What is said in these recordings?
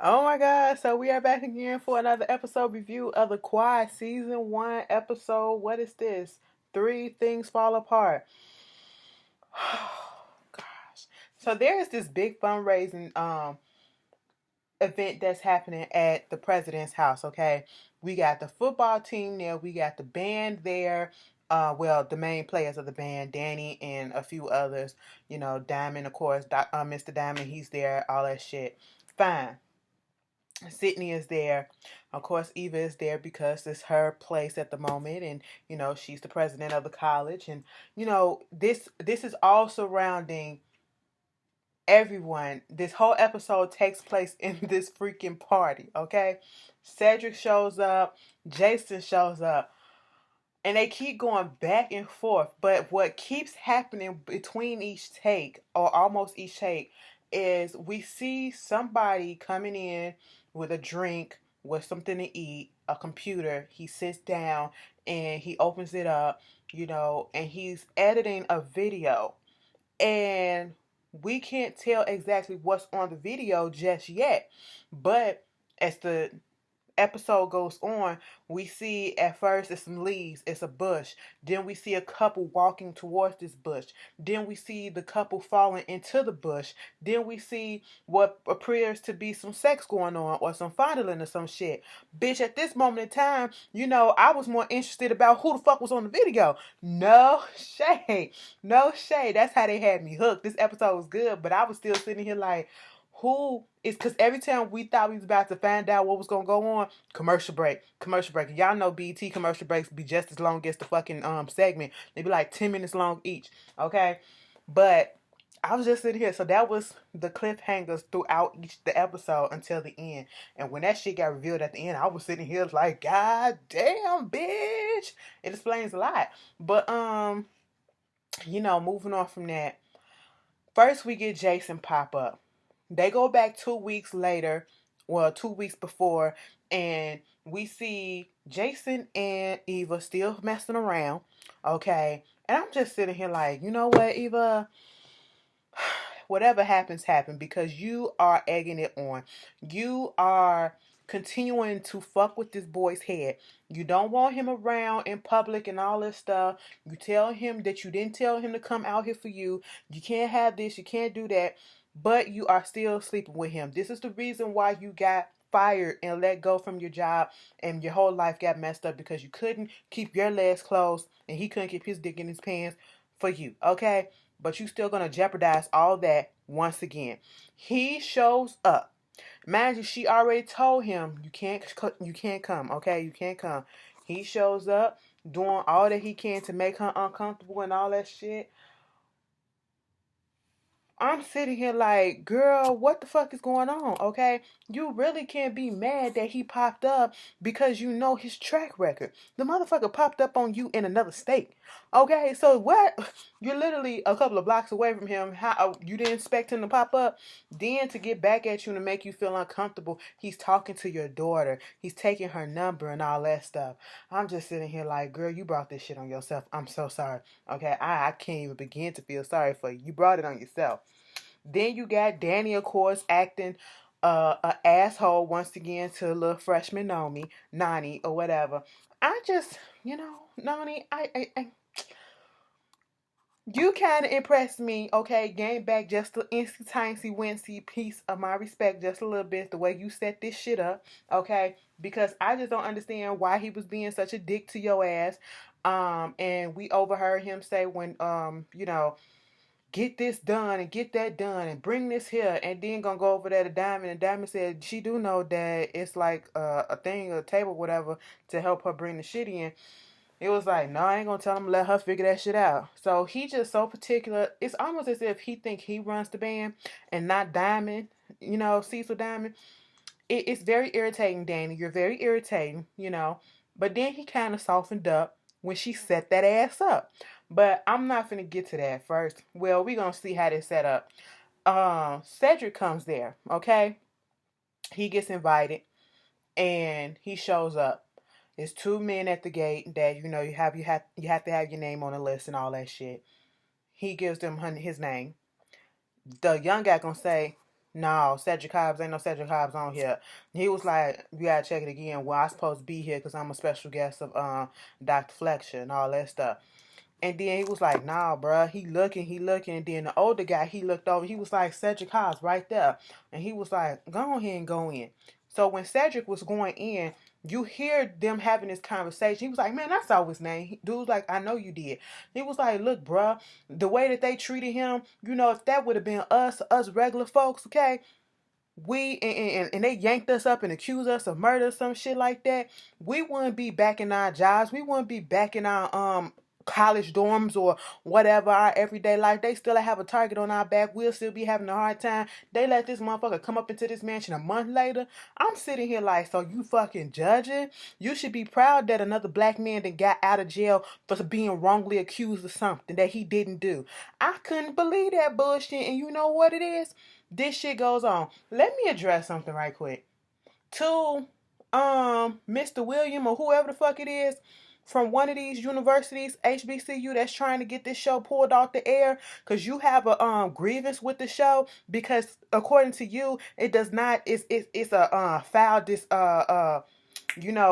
Oh my God. So we are back again for another episode review of The Quiet Season 1 episode. What is this? Three Things Fall Apart. Gosh. So there is this big fundraising event that's happening at the president's house, okay? We got the football team there, we got the band there. Well, the main players of the band, Danny and a few others. Diamond, of course, Mr. Diamond, he's there, all that shit. Fine. Sydney is there. Of course, Eva is there because it's her place at the moment, and she's the president of the college, and this is all surrounding everyone. This whole episode takes place in this freaking party. Okay, Cedric shows up, Jason shows up, and they keep going back and forth. But what keeps happening between each take, or almost each take, is we see somebody coming in with a drink, with something to eat, a computer. He sits down and he opens it up, and he's editing a video. And we can't tell exactly what's on the video just yet. But as the episode goes on, we see at first it's some leaves, it's a bush. Then we see a couple walking towards this bush. Then we see the couple falling into the bush. Then we see what appears to be some sex going on or some fondling or some shit. Bitch, at this moment in time, I was more interested about who the fuck was on the video. No shade. No shade. That's how they had me hooked. This episode was good, but I was still sitting here like, who is, because every time we thought we was about to find out what was gonna go on, commercial break, commercial break. And y'all know BT commercial breaks be just as long as the fucking segment. They be like 10 minutes long each. Okay. But I was just sitting here. So that was the cliffhangers throughout the episode until the end. And when that shit got revealed at the end, I was sitting here like, God damn, bitch. It explains a lot. But moving on from that. First we get Jason pop up. They go back 2 weeks later, well, 2 weeks before, and we see Jason and Eva still messing around. Okay. And I'm just sitting here like, you know what, Eva? Whatever happens, happen, because you are egging it on. You are continuing to fuck with this boy's head. You don't want him around in public and all this stuff. You tell him that you didn't tell him to come out here for you. You can't have this, you can't do that, but you are still sleeping with him. This is the reason why you got fired and let go from your job, and your whole life got messed up because you couldn't keep your legs closed and he couldn't keep his dick in his pants for you. Okay? But you still gonna jeopardize all that once again. He shows up. Mind you, she already told him you can't come, okay? You can't come. He shows up doing all that he can to make her uncomfortable and all that shit. I'm sitting here like, girl, what the fuck is going on? Okay, you really can't be mad that he popped up because you know his track record. The motherfucker popped up on you in another state. Okay, so what? You're literally a couple of blocks away from him. How you didn't expect him to pop up? Then to get back at you and to make you feel uncomfortable, he's talking to your daughter. He's taking her number and all that stuff. I'm just sitting here like, girl, you brought this shit on yourself. I'm so sorry. Okay, I can't even begin to feel sorry for you. You brought it on yourself. Then you got Danny, of course, acting an asshole once again to little freshman Nani, or whatever. I just, Nani, you kind of impressed me, okay? Gain back just the instant timesy wincy piece of my respect, just a little bit, the way you set this shit up, okay? Because I just don't understand why he was being such a dick to your ass. And we overheard him say when, get this done and get that done and bring this here, and then gonna go over there to Diamond, and Diamond said she do know that it's like a thing, a table, whatever, to help her bring the shit in. It was like, no, I ain't gonna tell him to let her figure that shit out. So he just so particular. It's almost as if he think he runs the band and not Diamond, Cecil Diamond. It's very irritating, Danny. You're very irritating. But then he kind of softened up when she set that ass up. But I'm not finna get to that first. Well, we gonna see how they set up. Cedric comes there, okay? He gets invited and he shows up. It's two men at the gate that you have to have your name on the list and all that shit. He gives them his name. The young guy gonna say, No, Cedric Hobbs, ain't no Cedric Hobbs on here. He was like, you gotta check it again. Well, I supposed to be here because I'm a special guest of Dr. Fletcher and all that stuff. And then he was like, nah, bruh. He looking. And then the older guy, he looked over. He was like, Cedric Hobbs right there. And he was like, go ahead and go in. So when Cedric was going in, you hear them having this conversation. He was like, man, I saw his name. Dude was like, I know you did. He was like, look, bruh, the way that they treated him, you know, if that would have been us regular folks, okay? And they yanked us up and accused us of murder, some shit like that. We wouldn't be back in our jobs. We wouldn't be back in our college dorms or whatever, our everyday life. They still have a target on our back. We'll still be having a hard time. They let this motherfucker come up into this mansion a month later. I'm sitting here like, so you fucking judging? You should be proud that another black man that got out of jail for being wrongly accused of something that he didn't do. I couldn't believe that bullshit. And you know what it is? This shit goes on. Let me address something right quick. To Mr. William or whoever the fuck it is from one of these universities, HBCU, that's trying to get this show pulled off the air because you have a grievance with the show because according to you, it does not. It's a foul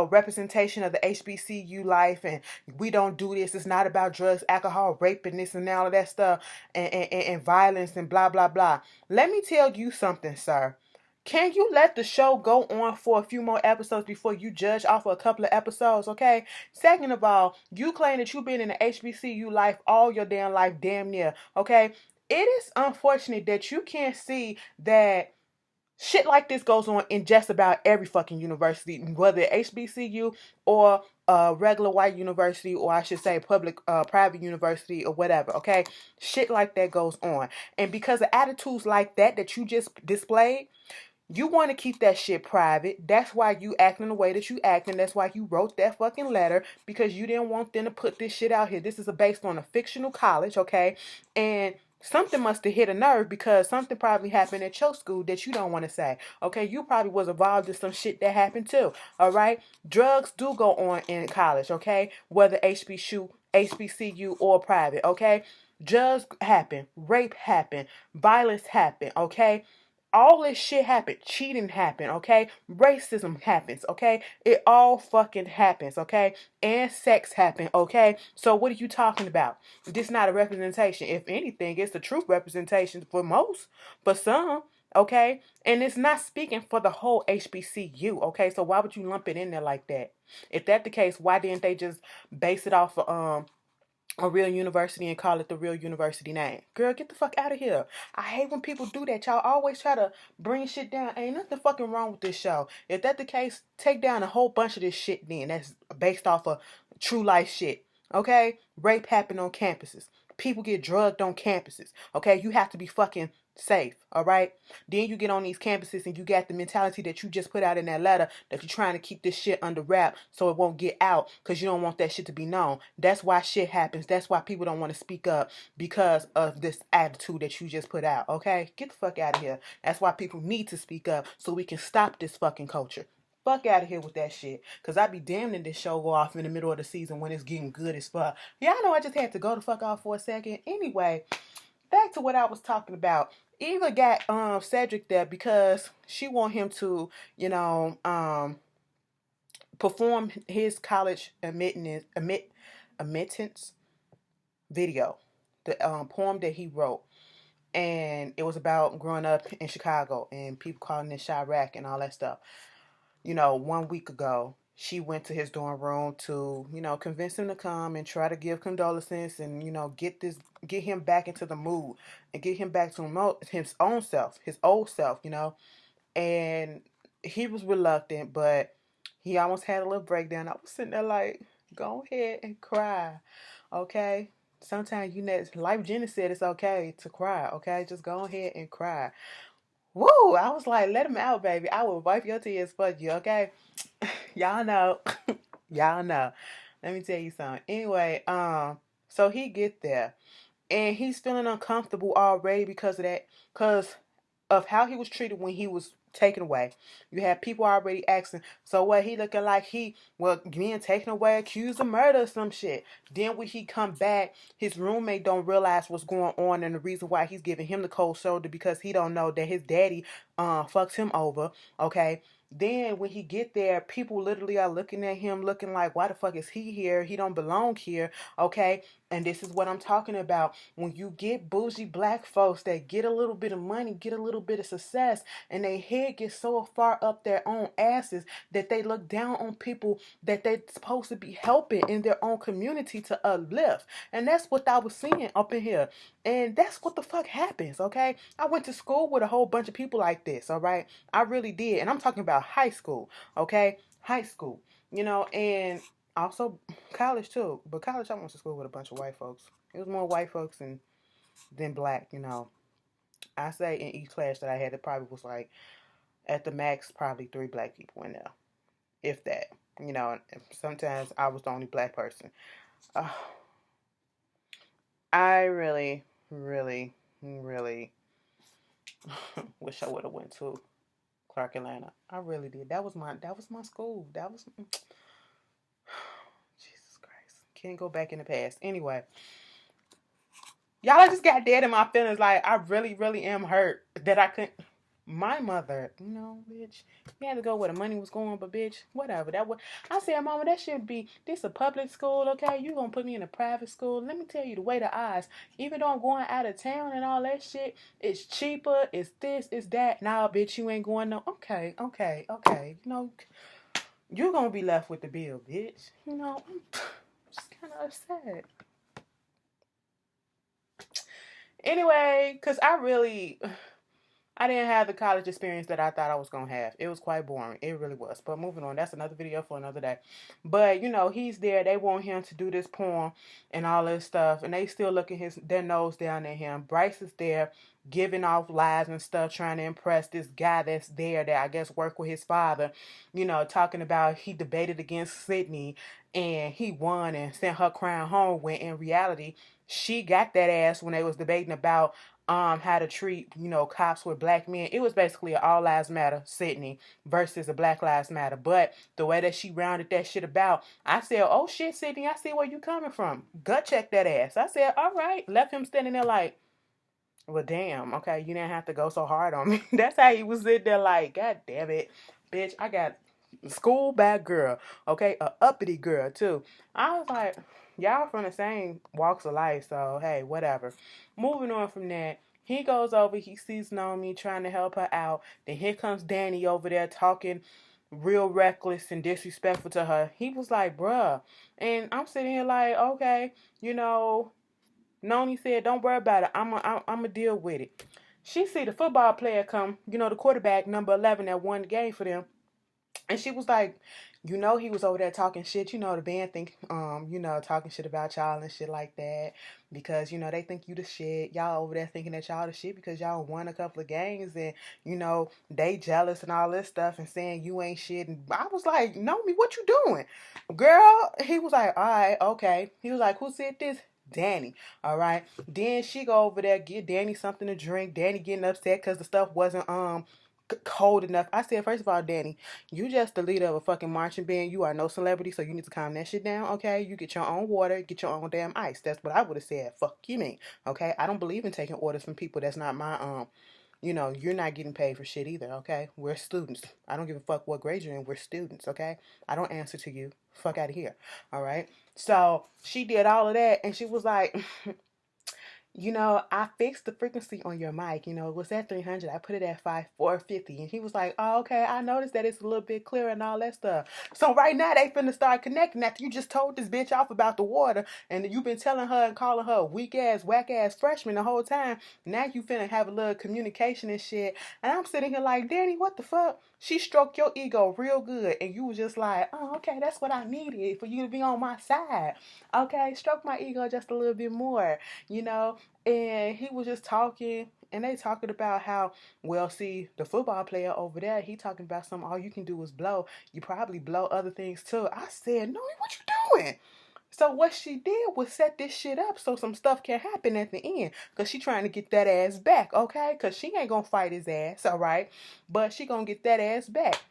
representation of the HBCU life, and we don't do this. It's not about drugs, alcohol, rape, and this and all of that stuff, and violence and blah blah blah. Let me tell you something, sir. Can you let the show go on for a few more episodes before you judge off of a couple of episodes, okay? Second of all, you claim that you've been in the HBCU life all your damn life, damn near, okay? It is unfortunate that you can't see that shit like this goes on in just about every fucking university, whether HBCU or a regular white university, or I should say private university or whatever, okay? Shit like that goes on. And because of attitudes like that you just displayed, you want to keep that shit private. That's why you acting the way that you acting. That's why you wrote that fucking letter, because you didn't want them to put this shit out here. This is based on a fictional college, okay? And something must have hit a nerve because something probably happened at your school that you don't want to say, okay? You probably was involved in some shit that happened too, all right? Drugs do go on in college, okay? Whether HBCU or private, okay? Drugs happen, rape happen, violence happen, okay? All this shit happened. Cheating happened, okay? Racism happens, okay? It all fucking happens, okay? And sex happened, okay? So what are you talking about? This not a representation. If anything, it's the truth representation for most, for some, okay? And it's not speaking for the whole HBCU, okay? So why would you lump it in there like that? If that's the case, why didn't they just base it off of a real university and call it the real university name? Girl, get the fuck out of here. I hate when people do that. Y'all always try to bring shit down. Ain't nothing fucking wrong with this show. If that's the case, take down a whole bunch of this shit then. That's based off of true life shit. Okay? Rape happened on campuses. People get drugged on campuses. Okay? You have to be fucking safe. Alright? Then you get on these campuses and you got the mentality that you just put out in that letter that you're trying to keep this shit under wrap so it won't get out because you don't want that shit to be known. That's why shit happens. That's why people don't want to speak up, because of this attitude that you just put out. Okay? Get the fuck out of here. That's why people need to speak up so we can stop this fucking culture. Fuck out of here with that shit. Because I be damned if this show go off in the middle of the season when it's getting good as fuck. Yeah, I know I just had to go the fuck off for a second. Anyway, back to what I was talking about. Eva got Cedric there because she want him to, perform his college admittance video, the poem that he wrote. And it was about growing up in Chicago and people calling it Chirac and all that stuff. 1 week ago, she went to his dorm room to, convince him to come and try to give condolences and, get him back into the mood and get him back to his own self, his old self, And he was reluctant, but he almost had a little breakdown. I was sitting there like, go ahead and cry, okay? Sometimes, like Jenny said, it's okay to cry, okay? Just go ahead and cry. Woo! I was like, let him out, baby. I will wipe your tears for you, okay? Y'all know. Y'all know. Let me tell you something. Anyway, so he get there. And he's feeling uncomfortable already because of that. Because of how he was treated when he was taken away. You have people already asking, so what, he looking like he, well, being taken away, accused of murder or some shit. Then when he come back, his roommate don't realize what's going on, and the reason why he's giving him the cold shoulder because he don't know that his daddy fucked him over, okay? Then when he get there, people literally are looking at him looking like, why the fuck is he here? He don't belong here, okay? And this is what I'm talking about. When you get bougie black folks that get a little bit of money, get a little bit of success, and they head gets so far up their own asses that they look down on people that they're supposed to be helping in their own community to uplift. And that's what I was seeing up in here. And that's what the fuck happens, okay? I went to school with a whole bunch of people like this, all right? I really did. And I'm talking about high school, okay? High school, and also college too. But college, I went to school with a bunch of white folks. It was more white folks than black. I say in each class that I had, it probably was like, at the max, probably 3 black people in there, if that. Sometimes I was the only black person. Uh, I really, really, really wish I would have went to Clark Atlanta. I really did. That was my school. That was Jesus Christ. Can't go back in the past. Anyway, y'all, I just got dead in my feelings. Like, I really, really am hurt that I couldn't. My mother, bitch, we had to go where the money was going, but bitch, whatever. I said, Mama, that should be, this a public school, okay? You gonna put me in a private school? Let me tell you, the way the odds, even though I'm going out of town and all that shit, it's cheaper, it's this, it's that. Nah, bitch, you ain't going no. Okay. You're gonna be left with the bill, bitch. I'm just kind of upset. Anyway, because I didn't have the college experience that I thought I was going to have. It was quite boring. It really was. But moving on, that's another video for another day. But, he's there. They want him to do this poem and all this stuff. And they still looking their nose down at him. Bryce is there giving off lies and stuff, trying to impress this guy that's there that I guess worked with his father. Talking about he debated against Sydney and he won and sent her crown home, when in reality, she got that ass when they was debating about how to treat, cops with black men. It was basically an all lives matter Sydney versus a Black Lives Matter. But the way that she rounded that shit about, I said, oh shit, Sydney, I see where you coming from. Gut check that ass. I said, all right. Left him standing there like, well, damn, okay, you didn't have to go so hard on me. That's how he was sitting there like, God damn it, bitch, I got school bag girl, okay, a uppity girl too. I was like, y'all from the same walks of life, so hey, whatever. Moving on from that, he goes over, he sees Naomi trying to help her out. Then here comes Danny over there talking real reckless and disrespectful to her. He was like, bruh. And I'm sitting here like, okay, Noni said, don't worry about it. I'm a deal with it. She see the football player come, the quarterback, number 11, that won the game for them. And she was like, he was over there talking shit. The band think, talking shit about y'all and shit like that. Because, they think you the shit. Y'all over there thinking that y'all the shit because y'all won a couple of games and, they jealous and all this stuff and saying you ain't shit. And I was like, Nomi, what you doing? Girl, he was like, all right, okay. He was like, who said this? Danny, all right. Then she go over there, get Danny something to drink. Danny getting upset because the stuff wasn't cold enough. I said, first of all, Danny, you just the leader of a fucking marching band. You are no celebrity, so you need to calm that shit down, okay? You get your own water, get your own damn ice. That's what I would have said. Fuck you mean, okay? I don't believe in taking orders from people that's not my you're not getting paid for shit either, okay? We're students. I don't give a fuck what grade you're in. We're students, okay? I don't answer to you. Fuck out of here, all right? So she did all of that, and she was like, I fixed the frequency on your mic. It was at 300. I put it at 450. And he was like, oh, okay, I noticed that it's a little bit clearer and all that stuff. So right now they finna start connecting after you just told this bitch off about the water and you've been telling her and calling her weak ass, whack ass freshman the whole time. Now you finna have a little communication and shit. And I'm sitting here like, Danny, what the fuck? She stroked your ego real good. And you was just like, oh, okay, that's what I needed for you to be on my side. Okay, stroke my ego just a little bit more, And he was just talking, and they talking about how, well, see, the football player over there, he talking about something, all you can do is blow. You probably blow other things too. I said, no, what you doing? So what she did was set this shit up so some stuff can happen at the end. Because she trying to get that ass back, okay? Because she ain't going to fight his ass, all right? But she going to get that ass back.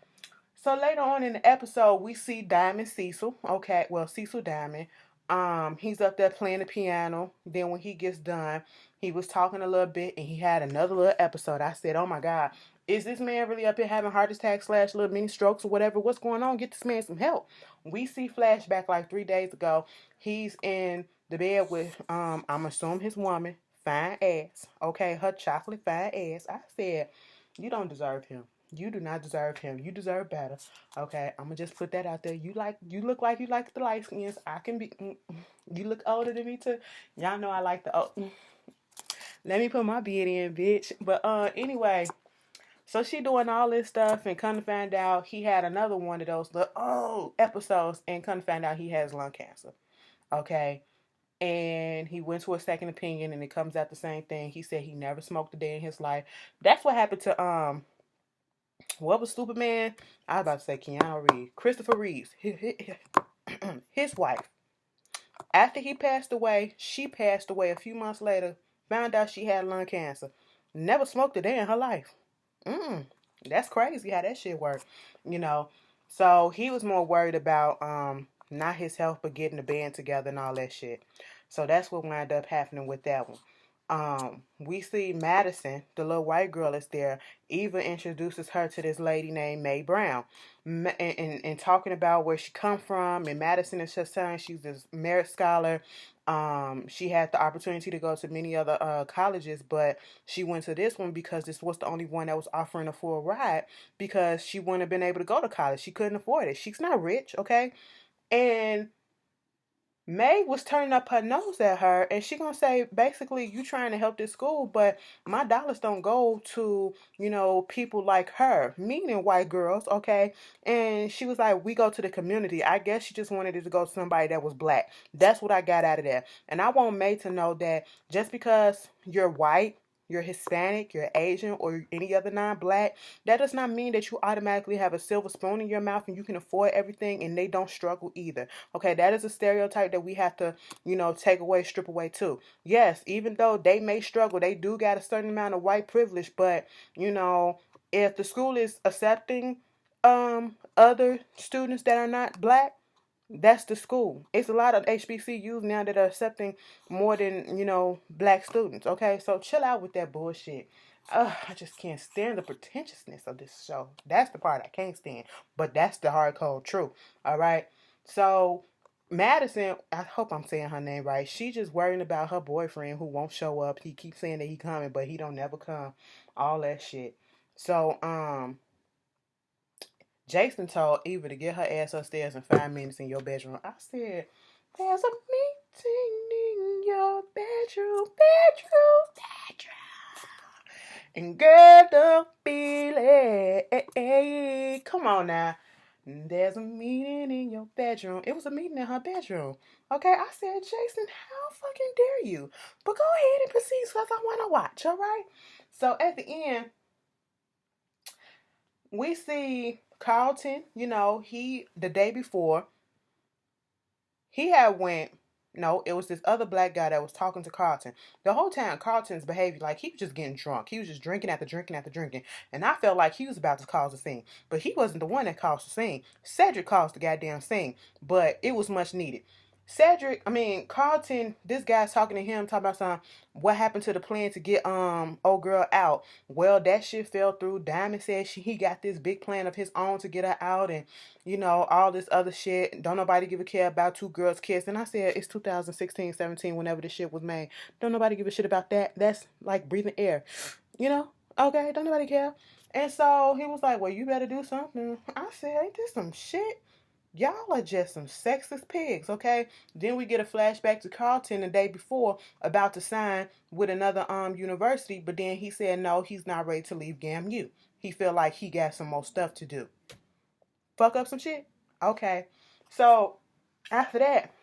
So later on in the episode, we see Diamond Cecil. Okay, well, Cecil Diamond. He's up there playing the piano. Then when he gets done, he was talking a little bit and he had another little episode. I said, oh my God, is this man really up here having heart attacks / little mini strokes or whatever? What's going on? Get this man some help. We see flashback like 3 days ago. He's in the bed with I'm assuming his woman, fine ass. Okay, her chocolate fine ass. I said, you don't deserve him. You do not deserve him. You deserve better. Okay, I'm gonna just put that out there. You look like you like the light skins. I can be. You look older than me too. Y'all know I like the. Oh, let me put my beard in, bitch. But anyway, so she doing all this stuff, and come to find out he had another one of those episodes, and come to find out he has lung cancer. Okay, and he went to a second opinion, and it comes out the same thing. He said he never smoked a day in his life. That's what happened to what was Superman? I was about to say Keanu Reeves. Christopher Reeves. His wife. After he passed away, she passed away a few months later. Found out she had lung cancer. Never smoked a day in her life. That's crazy how that shit worked. You know. So he was more worried about not his health but getting the band together and all that shit. So that's what wound up happening with that one. We see Madison, the little white girl is there. Eva introduces her to this lady named Mae Brown, and talking about where she come from. And Madison is just saying she's this merit scholar. She had the opportunity to go to many other colleges, but she went to this one because this was the only one that was offering a full ride because she wouldn't have been able to go to college. She couldn't afford it. She's not rich, okay? And May was turning up her nose at her, and she gonna say, basically, you trying to help this school, but my dollars don't go to, people like her, meaning white girls, okay? And she was like, we go to the community. I guess she just wanted it to go to somebody that was black. That's what I got out of that. And I want May to know that just because you're white, you're Hispanic, you're Asian, or any other non-black, that does not mean that you automatically have a silver spoon in your mouth and you can afford everything and they don't struggle either. Okay, that is a stereotype that we have to, take away, strip away too. Yes, even though they may struggle, they do got a certain amount of white privilege, but, if the school is accepting other students that are not black, that's the school. It's a lot of HBCUs now that are accepting more than, black students. Okay, so chill out with that bullshit. I just can't stand the pretentiousness of this show. That's the part I can't stand. But that's the hard cold truth. All right. So Madison, I hope I'm saying her name right. She just worrying about her boyfriend who won't show up. He keeps saying that he coming, but he don't never come. All that shit. So Jason told Eva to get her ass upstairs in 5 minutes in your bedroom. I said, there's a meeting in your bedroom. And girl, don't be late. Come on now. There's a meeting in your bedroom. It was a meeting in her bedroom. Okay, I said, Jason, how fucking dare you? But go ahead and proceed because I want to watch, all right? So at the end, we see Carlton, the day before, he had went, no, it was this other black guy that was talking to Carlton. The whole time, Carlton's behavior, like he was just getting drunk. He was just drinking after drinking after drinking. And I felt like he was about to cause a scene. But he wasn't the one that caused the scene. Cedric caused the goddamn scene. But it was much needed. Carlton, this guy's talking to him, talking about what happened to the plan to get old girl out. Well, that shit fell through. Diamond said he got this big plan of his own to get her out, and all this other shit. Don't nobody give a care about two girls kissing. And I said it's 2016, 17, whenever this shit was made. Don't nobody give a shit about that. That's like breathing air. Okay, don't nobody care. And so he was like, well, you better do something. I said, ain't this some shit? Y'all are just some sexist pigs, okay? Then we get a flashback to Carlton the day before about to sign with another university, but then he said no, he's not ready to leave GAMU. He feel like he got some more stuff to do. Fuck up some shit? Okay. So after that,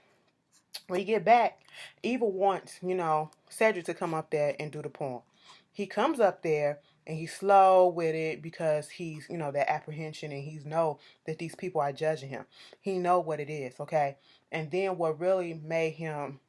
when you get back, Eva wants, Cedric to come up there and do the poem. He comes up there and he's slow with it because he's, that apprehension, and he's know that these people are judging him. He know what it is, okay? And then what really made him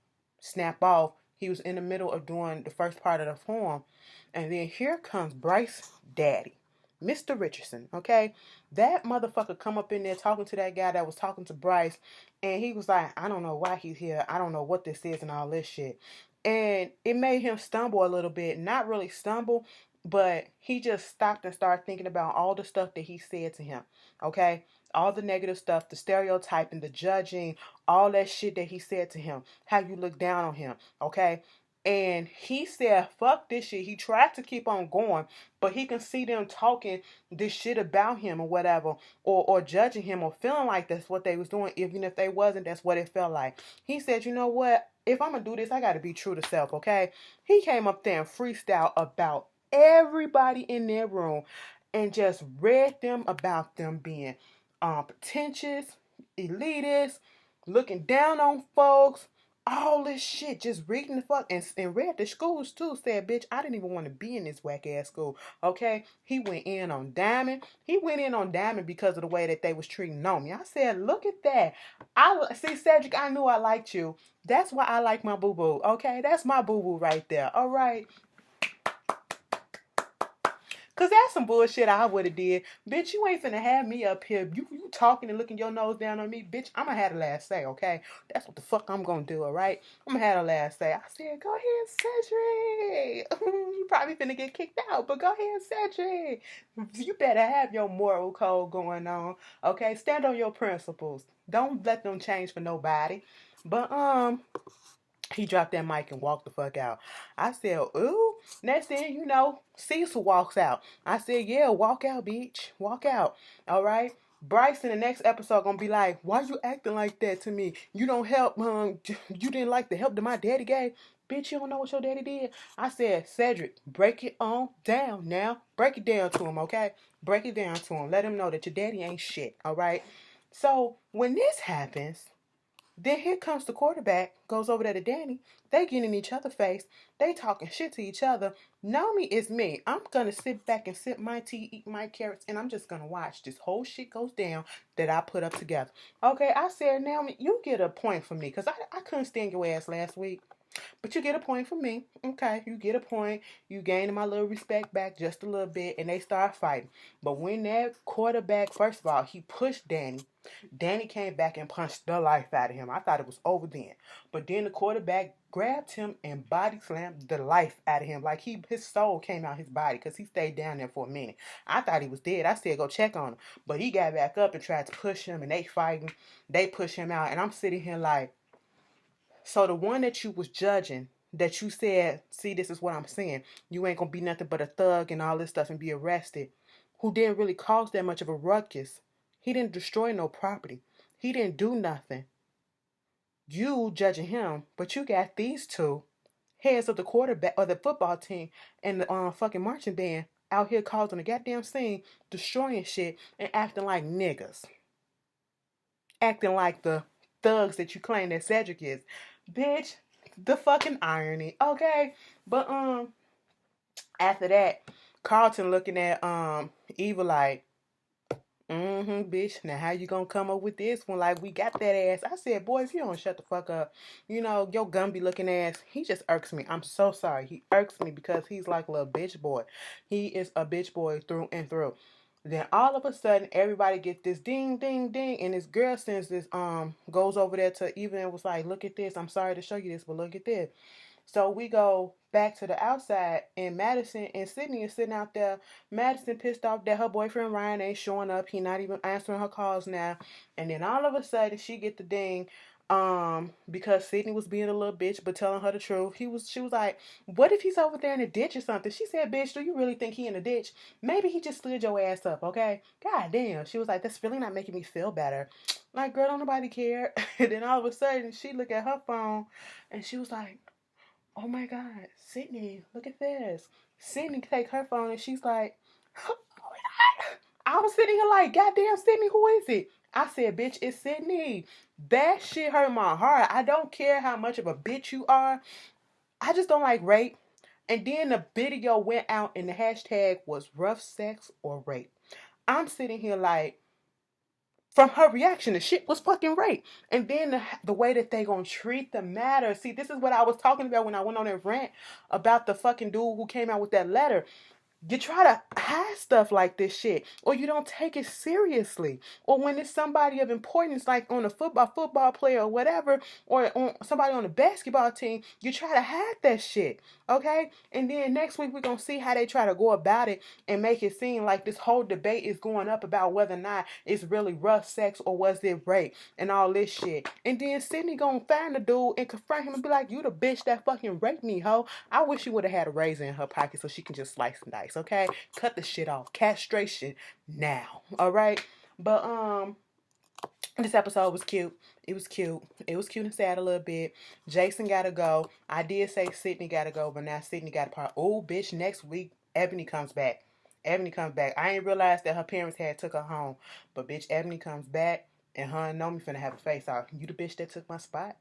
snap off, he was in the middle of doing the first part of the poem, and then here comes Bryce daddy, Mr. Richardson, okay? That motherfucker come up in there talking to that guy that was talking to Bryce, and he was like, I don't know why he's here. I don't know what this is and all this shit. And it made him stumble a little bit. Not really stumble, but he just stopped and started thinking about all the stuff that he said to him, okay? All the negative stuff, the stereotyping, the judging, all that shit that he said to him, how you look down on him, okay? And he said, fuck this shit. He tried to keep on going, but he can see them talking this shit about him or whatever, or judging him or feeling like that's what they was doing. Even if they wasn't, that's what it felt like. He said, you know what? If I'm going to do this, I got to be true to self, okay? He came up there and freestyle about everybody in their room and just read them about them being pretentious, elitist, looking down on folks, all this shit, just reading the fuck, and read the schools too. Said, bitch, I didn't even want to be in this whack ass school. Okay, he went in on Diamond. He went in on Diamond because of the way that they was treating Nomi. I said, look at that. I see, Cedric, I knew I liked you. That's why I like my boo boo. Okay, that's my boo boo right there. All right. Cause that's some bullshit I would have did. Bitch, you ain't finna have me up here. You talking and looking your nose down on me. Bitch, I'ma have the last say, okay? That's what the fuck I'm gonna do, alright? I'ma have the last say. I said, go ahead, Cedric. You probably finna get kicked out, but go ahead, Cedric. You better have your moral code going on, okay? Stand on your principles. Don't let them change for nobody. But, he dropped that mic and walked the fuck out. I said, ooh. Next thing you know, Cecil walks out. I said, yeah, walk out, bitch. Walk out. All right? Bryce in the next episode gonna be like, why you acting like that to me? You don't help, you didn't like the help that my daddy gave? Bitch, you don't know what your daddy did? I said, Cedric, break it on down now. Break it down to him, okay? Break it down to him. Let him know that your daddy ain't shit, all right? So, when this happens, then here comes the quarterback, goes over there to Danny. They get in each other's face. They talking shit to each other. Naomi is me. I'm going to sit back and sip my tea, eat my carrots, and I'm just going to watch this whole shit goes down that I put up together. Okay, I said, Naomi, you get a point from me because I couldn't stand your ass last week. But you get a point from me. Okay, you get a point. You gain my little respect back just a little bit, and they start fighting. But when that quarterback, first of all, he pushed Danny. Danny came back and punched the life out of him. I thought it was over then. But then the quarterback grabbed him and body slammed the life out of him. Like his soul came out his body because he stayed down there for a minute. I thought he was dead. I said, go check on him. But he got back up and tried to push him, and they fighting. They push him out. And I'm sitting here like, so the one that you was judging, that you said, see, this is what I'm saying, you ain't gonna be nothing but a thug and all this stuff and be arrested, who didn't really cause that much of a ruckus. He didn't destroy no property. He didn't do nothing. You judging him, but you got these two heads of the quarterback or the football team and the fucking marching band out here causing a goddamn scene, destroying shit and acting like niggas. Acting like the thugs that you claim that Cedric is. Bitch, the fucking irony, okay? But after that, Carlton looking at Eva like, bitch, now how you gonna come up with this one? Like, we got that ass. I said, boy, if you don't shut the fuck up, your Gumby looking ass, he just irks me. I'm so sorry. He irks me because he's like a little bitch boy. He is a bitch boy through and through. Then all of a sudden, everybody gets this ding, ding, ding, and this girl sends this, goes over there to Eva and was like, look at this. I'm sorry to show you this, but look at this. So we go back to the outside, and Madison and Sydney is sitting out there. Madison pissed off that her boyfriend Ryan ain't showing up. He not even answering her calls now. And then all of a sudden, she get the ding, because Sydney was being a little bitch, but telling her the truth. She was like, what if he's over there in a ditch or something? She said, bitch, do you really think he in a ditch? Maybe he just slid your ass up, okay? God damn. She was like, that's really not making me feel better. Like, girl, don't nobody care. And then all of a sudden, she looked at her phone, and she was like, oh my God, Sydney, look at this. Sydney take her phone and she's like, oh my God. I was sitting here like, goddamn, Sydney, who is it? I said, bitch, it's Sydney. That shit hurt my heart. I don't care how much of a bitch you are. I just don't like rape. And then the video went out and the hashtag was rough sex or rape. I'm sitting here like, from her reaction, the shit was fucking rape. And then the way that they gonna treat the matter. See, this is what I was talking about when I went on that rant about the fucking dude who came out with that letter. You try to hide stuff like this shit, or you don't take it seriously, or when it's somebody of importance, like on a football player or whatever, or on somebody on the basketball team, you try to hide that shit, okay? And then next week we're gonna see how they try to go about it and make it seem like this whole debate is going up about whether or not it's really rough sex or was it rape and all this shit. And then Sydney gonna find the dude and confront him and be like, "You the bitch that fucking raped me, ho." I wish she would have had a razor in her pocket so she can just slice and dice, okay? Cut the shit off. Castration now. Alright? But this episode was cute. It was cute. It was cute and sad a little bit. Jason gotta go. I did say Sydney gotta go, but now Sydney got a part. Oh, bitch, next week Ebony comes back. Ebony comes back. I ain't realized that her parents had took her home. But bitch, Ebony comes back and her and Nomi finna have a face off. You the bitch that took my spot?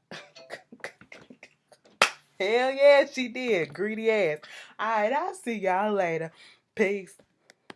Hell yeah, she did. Greedy ass. Alright, I'll see y'all later. Peace.